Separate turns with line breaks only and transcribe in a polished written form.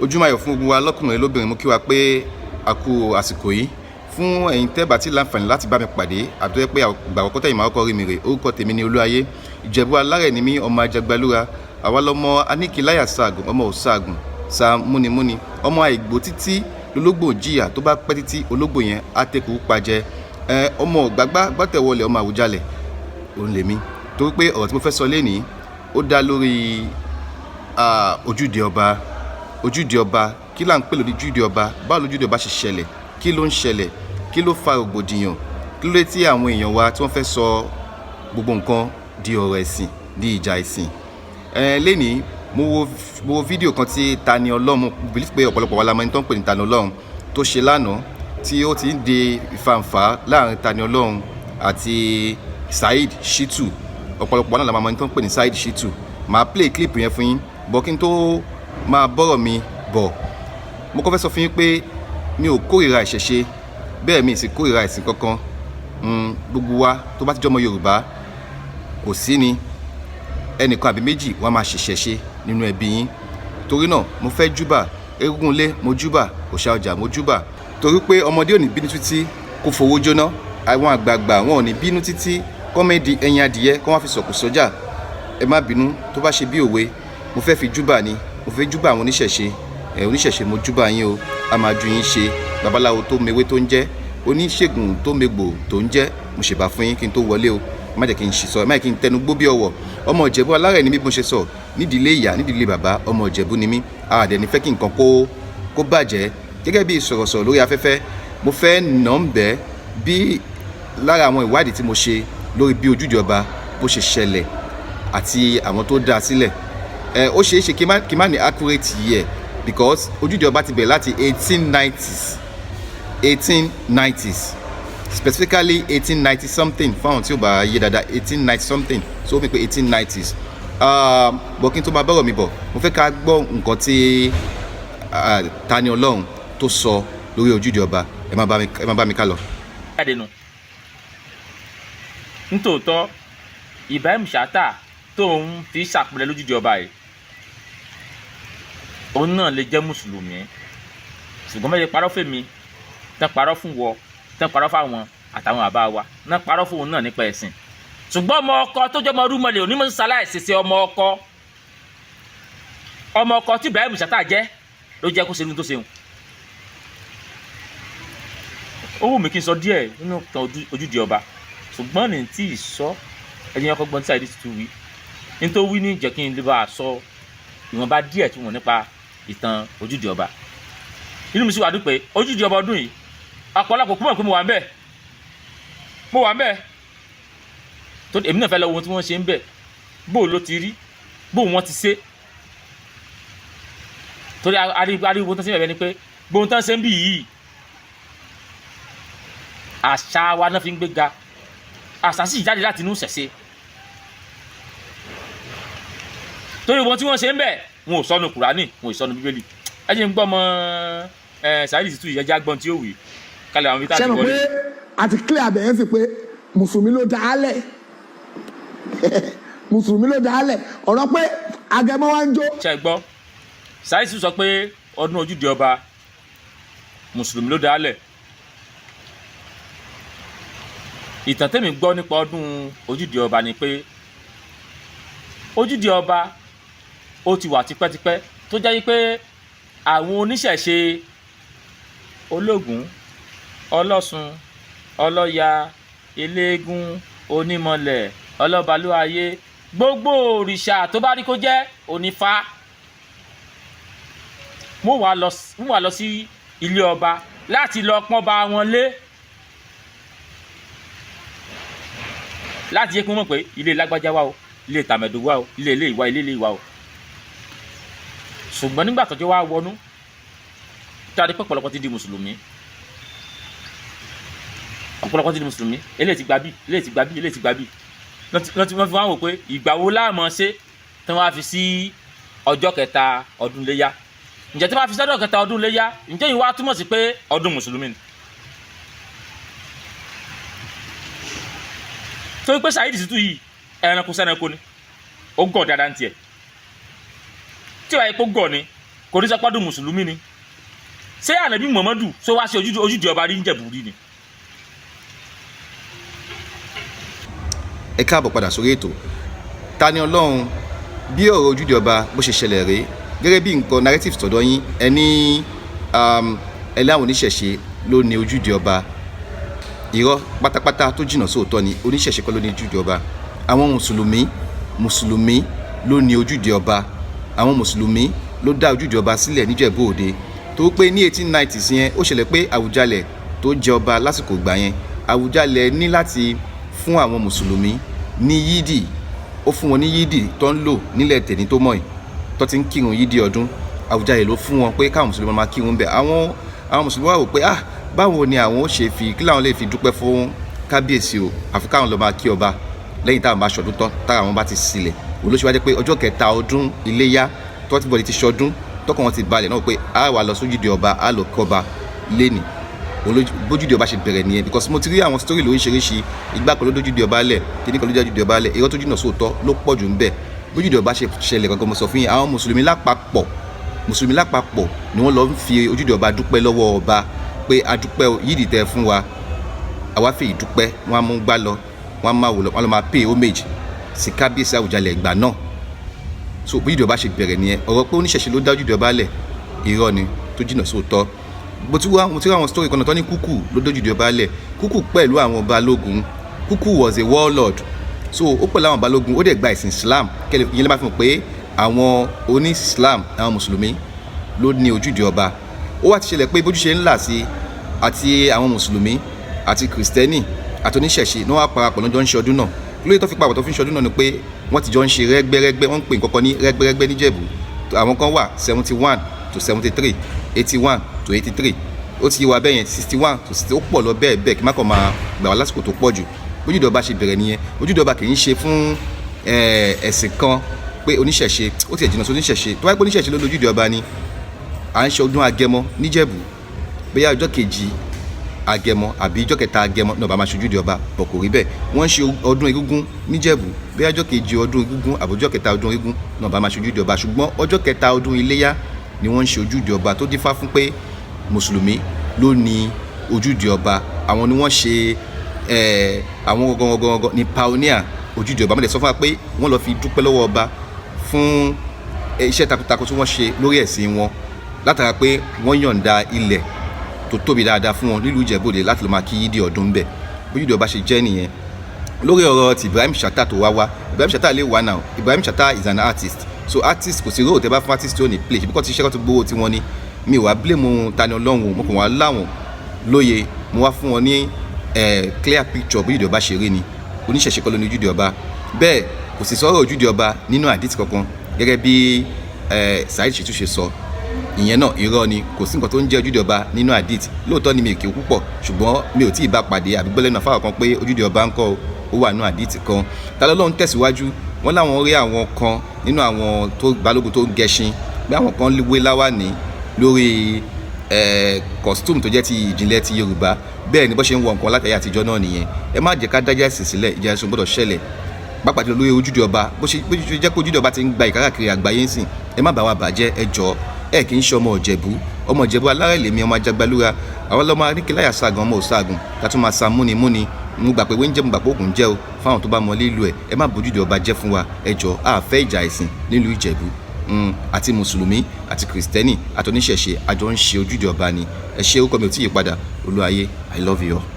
ojúmọ́ ayọ̀ fún gbogbo wa lọ́kùnrin lóbìnrin mú kí wa pé a kú àsìkò yìí fún ẹ̀yin tẹ́ bá ti láǹfààní láti bá mi pàdé àbúrò pé àgbà àkọ́kọ́ tẹ̀yìn máa kọ́ rí mi rè orúkọ tèmi ni Olúayé Ìjẹ̀bú Alárẹ̀ ni mí ọmọ Ajagbalúra àwa lọmọ Aníkìláyà Ṣàgùn ọmọ Òṣàgùn sa múnimúni ọmọ àìgbò títí lológbò jìyà tó bá pẹ́ títí ológbò yẹn á tẹ́kù pàjẹ́ ọmọ gbàgbá gbàtẹ̀wọlẹ̀ ọmọ Àwùjalẹ̀ òun lèmi torí pé ọ̀rọ̀ tí mo fẹ́ sọ lénìí ó dá lórí ojúde ọba kí là ń pè lórí ojúde ọba báwo lójúde ọba ṣe ṣẹlẹ̀ kí ló ń ṣẹlẹ̀ kí ló fa rògbòdìyàn kí ló dé tí àwọn èèyàn wa tí wọ́n fẹ́ sọ gbogbo nǹkan di ọ̀rọ̀ ẹ̀sìn di ìjà ẹ̀sìn lénìí mo wo fídíò kan tí Tani Olohun mo believe pé ọ̀pọ̀lọpọ̀ wa la mọ̀ ẹni tó ń pè ní Tani Olohun tó ṣe lánàá tí ó ti ń de ìfàǹfà láàrin Tani Olohun àti Saheed Shittu ọ̀pọ̀lọpọ̀ wa náà la mọ̀ ẹni tó ń pè ní Saheed Shittu màá play clip yẹn fún yín bọ́ kí n tó máa bọ́rọ̀ mi bọ̀ mo kọ́ fẹ́ sọ fún yín pé mi ò kórìíra ìṣẹ̀ṣe bẹ́ẹ̀ mi sì kórìíra ẹ̀sìn kankan gbogbo wa tó bá ti jọmọ Yorùbá kò sí ni ẹnìkan àbí méjì wọ́n máa ṣẹ̀ṣẹ̀ nínú ẹbí yín torí náà mo fẹ́ júbà eégún ilé mo júbà òòṣà ọjà mo júbà torí pé ọmọdé ò ní bínú títí kó fowó jóná àwọn àgbààgbà wọn ò ní bínú títí kọ́mẹ́dì ẹyin adìyẹ kọ́ wọ́n fi sọ̀kù sọ́jà ẹ má bínú tó bá ṣe bí òwe mo fẹ́ fi júbà ni mo fẹ́ júbà àwọn oníṣẹ̀ṣe mo júbà yín o a máa ju yín ṣe babaláwo tó mewé tó ń jẹ́ oníṣègùn tó megbò tó ń jẹ́ mo ṣèbà fún yín kí n tó wọlé o má jẹ́ kí n ṣì sọ má jẹ́ kí n tẹnu gbó bí ọwọ́ ọmọ Ìjẹ̀bú Alárẹ̀ ni mí mo ṣe sọ nídìílé ìyá nídìílé bàbá ọmọ Ìjẹ̀bú ni mí àdẹ̀ ní fẹ́ kí nǹkan kó bàjẹ́ gẹ́gẹ́ bí sọ̀rọ̀sọ̀rọ̀ lórí afẹ́fẹ́ mo fẹ́ nà ń bẹ́ bí lára àwọn ìwádìí tí mo ṣe lórí bí ojúde ọba bó ṣe ṣẹlẹ̀ àti àwọn tó dá sílẹ̀ ó ṣeé ṣe kí n má ní accurate year because ojúde ọba ti bẹ̀rẹ̀ láti 1890s specifically 1890 something fáwọn tí ó bá yé dáadáa 1890 something so ó mi pé 1890s bọ̀ kí n tó máa bọ́rọ̀ mi bọ̀ mo fẹ́ ká gbọ́ nǹkan tí Tani Olohun tó sọ lórí ojúde ọba ẹ má bá mi ká lọ.
nítòótọ́ Ibrahim Chatta tó ń fi ṣàpẹẹrẹ lójúde ọba yìí òun náà lè jẹ́ mùsùlùmí ṣùgbọ́n mẹ́rin parọ́ fèmí tán parọ́ fún wọ tán parọ́ fáwọn àtàwọn àbá wa náà parọ́ fún òun náà nípa ẹ̀sìn ṣùgbọ́n ọmọ ọkọ tó jẹ́ ọmọ rúmọlẹ̀ onímọ̀ sáláìsì sí ọmọ ọkọ tí Ibrahim Chatta jẹ́ ló jẹ́ kó ṣe ní tó ṣeun. ó wù mí kí n sọ díẹ̀ nínú kan ojúde ọba ṣùgbọ́n ní tí ì sọ ẹni ọkọ̀ gbọ́n tí Saheed Shittu wí ní tó wí ní jẹ́ kí n lè bá a sọ ìwọ̀nba díẹ̀ tí wọ́n nípa ìtàn ojúde ọba. inú mi sì wà dúpẹ́ ojúde ọba ọdún yìí ọ̀pọ̀lọpọ̀ kúmọ̀ pé mo wà ń bẹ̀ tó èmi náà fẹ́ lọ wo ohun tí wọ́n ṣe ń bẹ̀ bó ló ti rí bó wọ́n ti ṣe torí ariwo tán sí bẹ̀rẹ̀ ni pé gbóhun tán ṣe ń bì yìí àṣà wa náà fi ń gbéga àṣà sì jáde láti inú ṣẹ̀ṣe torí ohun tí wọ́n ṣe ń bẹ̀ wọn ò sọnù Kùránì wọn ò sọnù Bíbélì ẹ jẹ́ ń gbọ́ ọmọ Saheed Shittu yìí ẹjẹ́ agbọ́n tí ó wì kálí àwọn ibi tá a ti wọlé.
ṣé mo pé àti clear abẹ́yẹn sì pé mùsùlùmí ló dá a lẹ̀ mùsùlùmí ló dá a lẹ̀ ọ̀rọ̀ pé agẹmọ wa ń jó.
ṣe gbọ́ Saheed Shittu sọ pé ọdún ojúde ọba mùsùlùmí ló dá a lẹ̀ ìtàn tẹ́mi gbọ́ nípa ọdún ojúde ọba ni pé ojúde ọba ó ti wà tipẹ́tipẹ́ tó jẹ́ pé àwọn oníṣẹ̀ṣe Ológùn Ọlọ́ṣun Ọlọ́ya eléégún onímọ̀lẹ̀ ọlọ́balúayé gbogbo òrìṣà tó bá rí kó jẹ́ onífá wọ́n wá lọ sí ilé ọba láti lọ pọ́n ba wọn lé láti yẹ kí wọ́n mọ̀ pé ilé lágbájá wà o ilé tàmẹ̀dò wà o ilé ìwà ilé ìwà o ṣùgbọ́n nígbà tọ́jọ́ wá wọnú tí a rí pé ọ̀pọ̀lọpọ̀ ti di mùsùlùmí eléyìí ti gbà bí eléyìí ti gbà bí eléyìí ti gbà bí wọ́n fi wá wò pé ìgbà wo láàmú ṣe tí wọ́n á fi sí ọjọ́ kẹta ọdún léyá ǹjẹ́ tí wọ́n á fi sí ọjọ́ kẹta ọdún léyá ǹjẹ́ yìí wá túmọ̀ sí pé ọdún mùsùlùmí ni. torí pé Saheed Shittu yìí ẹranko sẹ́ranko ni ó gọ̀ dáadáa ní tiẹ̀ tí wàá yẹ kó gọ̀ ni kò ní sọpọ́dún mùsùlùmí ni ṣé ànábì Muhammadu ṣó wá sí ojúde ọba rí níjẹ̀bú rí ni.
ẹ káàbọ̀ padà sórí ètò Tani Olohun bí ọ̀rọ̀ ojúde ọba bó ṣe ṣẹlẹ̀ rèé gẹ́gẹ́ bí nǹkan narrative tọ̀dọ̀ yín ẹni ẹlẹ́wọ̀n oníṣẹ̀ṣe ló ní ojúde ọba irọ́ pátápátá tó jìnnà sóòótọ́ ni oníṣẹ̀ṣe kọ́ ló ní ojúde ọba àwọn mùsùlùmí ló ní ojúde ọba àwọn mùsùlùmí ló dá ojúde ọba sílẹ̀ níjẹ̀bú òde tó pé ní 1890s yẹn ó ṣẹlẹ̀ pé Àwùjalẹ̀ tó jẹ ọba lásìkò ìgbà yẹn Àwùjalẹ̀ ní láti fún àwọn mùsùlùmí ní yídì ó fún wọn ní yídì tó ń lò nílẹ̀ tẹ̀ní tó mọ̀ yìí tó ti ń kírun yídì ọdún Àwùjalẹ̀ ló fún wọn pé káwọn mùsùlùmí máa kírun bẹ̀ àwọn mùsùlùmí wà wò pé báwo ni àwọn ó ṣe fi kí làwọn lè fi dúpẹ́ fún kábíyèsí o àfi káwọn lọ máa kí ọba lẹ́yìn táwọn bá ṣọdún tán tára wọn bá ti sílẹ̀ olóṣèwádìí pé ọjọ́ kẹta ọdún iléyá tó ti bọ̀dì ti ṣọdún tọkàn wọn ti balẹ̀ náà pé a wà lọ sójúde ọba a lọ kí ọba lẹ́nì bójúde ọba ṣe bẹ̀rẹ̀ nìyẹn because mo ti rí àwọn story lóríṣiríṣi ìgbà kan ló dójúde ọba lẹ̀ kíní kan ló dójúde ọba lẹ̀ irọ́ tó jìnnà sóòótọ́ ló pọ̀ jù ń bẹ̀ bójúde ọba ṣe ṣẹlẹ̀ gangan mo sọ fún yín àwọn mùsùlùmí lápapọ̀ ni wọ́n lọ ń fi ojúde ọba dúpẹ́ lọ́wọ́ ọba pé a dúpẹ́ yídì tẹ́ fún wa àwa fèyí dúpẹ́ wọ́n á mú gbá lọ wọ́n á máa wò lọ wọ́n lọ máa pay homage sí kábíyèsí Àwùjalẹ̀ ìgbà náà so bójúde ọba ṣe bẹ̀rẹ̀ nìyẹn ọ̀rọ̀ pé oníṣẹ̀ṣe ló dá ojúde ọba lẹ̀ irọ́ ni tó jìnnà sóòótọ́ mo ti rí àwọn story kan náà tó ní Kúkú ló dójúde ọba lẹ̀ Kúkú pẹ̀lú àwọn balógun Kúkú was a warlord so ó pẹ̀lú àwọn balógun ó dẹ̀ gba ìsìn Islam kẹlẹ̀ ìyẹn lè máa fi hàn pé àwọn oní Islam àwọn mùsùlùmí ló ní ojúde ọba ó wá ti ṣẹlẹ̀ pé bójú ṣe ń là sí àti àwọn mùsùlùmí àti kìrìsìtẹ́nì àti oníṣẹ̀ṣe ní wọ́n á parapọ̀ lọ́jọ́ ń ṣe ọdún náà lóye tó fi papọ̀ tó fi ń ṣe ọdún náà ni pé wọ́n ti jọ ń ṣe rẹ́gbẹ́rẹ́gbẹ́ wọ́n ń pè nǹkan kan ní rẹ́gbẹ́rẹ́gbẹ́ níjẹ̀bú àwọn kan wà 71 to 73 81 to 83 ó ti yé wa bẹ́ẹ̀ yẹn 61 to 60 ó pọ̀ lọ bẹ́ẹ̀ bẹ́ẹ̀ kí má kàn máa gbà wá lásìkò tó pọ̀ jù ojúde ọba ṣe bẹ̀rẹ̀ nìyẹn ojúde ọba kì í ṣe fún ẹ̀sìn kan pé oníṣẹ̀ṣe ó tiẹ̀ jìnnà sí oníṣẹ̀ṣe tó wáyé pé oníṣẹ̀ṣe ló lójúde ọba ni à ń ṣe ọdún Agẹmọ níjẹ̀bú bóyá ọjọ́ kejì Agẹmọ àbí ọjọ́ kẹta Agẹmọ náà bá máa ṣojúde ọba bọ̀ kò rí bẹ́ẹ̀ wọ́n ń ṣe ọdún egúngún níjẹ̀bú bóyá ọjọ́ kejì ọdún egúngún àbí ọjọ́ kẹta ọdún egúngún náà bá máa ṣojúde ọba ṣùgbọ́n ọjọ́ kẹta ọdún iléyá ni wọ́n ń ṣe ojúde ọba tó dífá fún pé mùsùlùmí ló ní ojúde ọba àwọn ni wọ́n ṣe àwọn gangan ní pioneer ojúde ọba mọ̀lẹ́ sọ fún wa pé wọ́n lọ fi dúpẹ́ lọ́wọ́ ọba fún iṣẹ́ takuntakun tí wọ́n ṣe lórí ẹ̀sìn wọn látara pé wọ́n yọ̀ǹda ilẹ̀ tó tóbi dáadáa fún wọn nílùú Ìjẹ̀bú-Òde láti lọ máa kí yídì ọdún bẹ̀ bójúde ọba ṣe jẹ́ nìyẹn lórí ọ̀rọ̀ ti Ibrahim Chatta tó wá Ibrahim Chatta lè wà náà Ibrahim Chatta is an artist so artist kò sí róò tẹ́ bá fún artist tó ní play ṣe bí kò ti ṣẹ́kọ̀ tó gbówó tí wọ́n ní mi wàá blame Tani Olohun mo kàn wá láwọn lóye mo wá fún wọn ní clear picture bójúde ọba ṣe rí ni oníṣẹ̀ṣe kọ́ ló ní ojúde ọba bẹ́ẹ̀ kò sì sọ̀rọ̀ ojúde ọba nínú àdìtì kankan gẹ́gẹ́ bí Saheed Shittu ṣe sọ ìyẹn náà irọ́ ni kò sí nǹkan tó ń jẹ́ ojúde ọba nínú àdìtì lóòótọ́ ni mi kì í púpọ̀ ṣùgbọ́n mi ò tí ì bá pàdé àbí gbọ́lẹ́ náà fáwọn kan pé ojúde ọba ń kọ́ ó wà nínú àdìtì kan Tani Olohun tẹ̀síwájú wọ́n láwọn rí àwọn kan nínú àwọn tó balógun tó ń gẹṣin bí àwọn kan wé láwàní lórí costume tó jẹ́ ti ìjìnlẹ̀ ti Yorùbá bẹ́ẹ̀ ni bó ṣe ń wọ nǹkan látàrí àtijọ́ náà nìyẹn ẹ má jẹ́ ká dájá ẹ̀sìn sílẹ̀ ìjà ẹ̀sùn gbọ́dọ̀ ṣẹlẹ̀ pàápàá jùlọ lórí ojúde ọba bó ṣe jẹ́ pé ojúde ọba ti ń gba ìkárakiri àgbáyé ń sìn ẹ má bá wa bàjẹ́ ẹ jọ̀ọ́ ẹ kì í ṣe ọmọ Ìjẹ̀bú alárẹ̀lẹ̀mí ọmọ Ajagbalúra àwọn ọlọ́mọ aríkìláyà ságun ọmọ òságun tàtún máa sa múnimúni mo gbà pé wọ́n mo gbà pé ògùn jẹ́ o fáwọn tó bá mọ lílu ẹ̀ ẹ má bójúde ọba jẹ́ fún wa ẹ jọ̀ọ́ a fẹ́ ìjà ẹ̀sìn nílùú Ìjẹ̀bú àti mùsùlùmí àti kìrìsìtẹ́nì àti oníṣẹ̀ṣe àjọ ń ṣe ojúde ọba ni ẹ ṣe orúkọ mi ò tí ì padà Olúayé I love you all.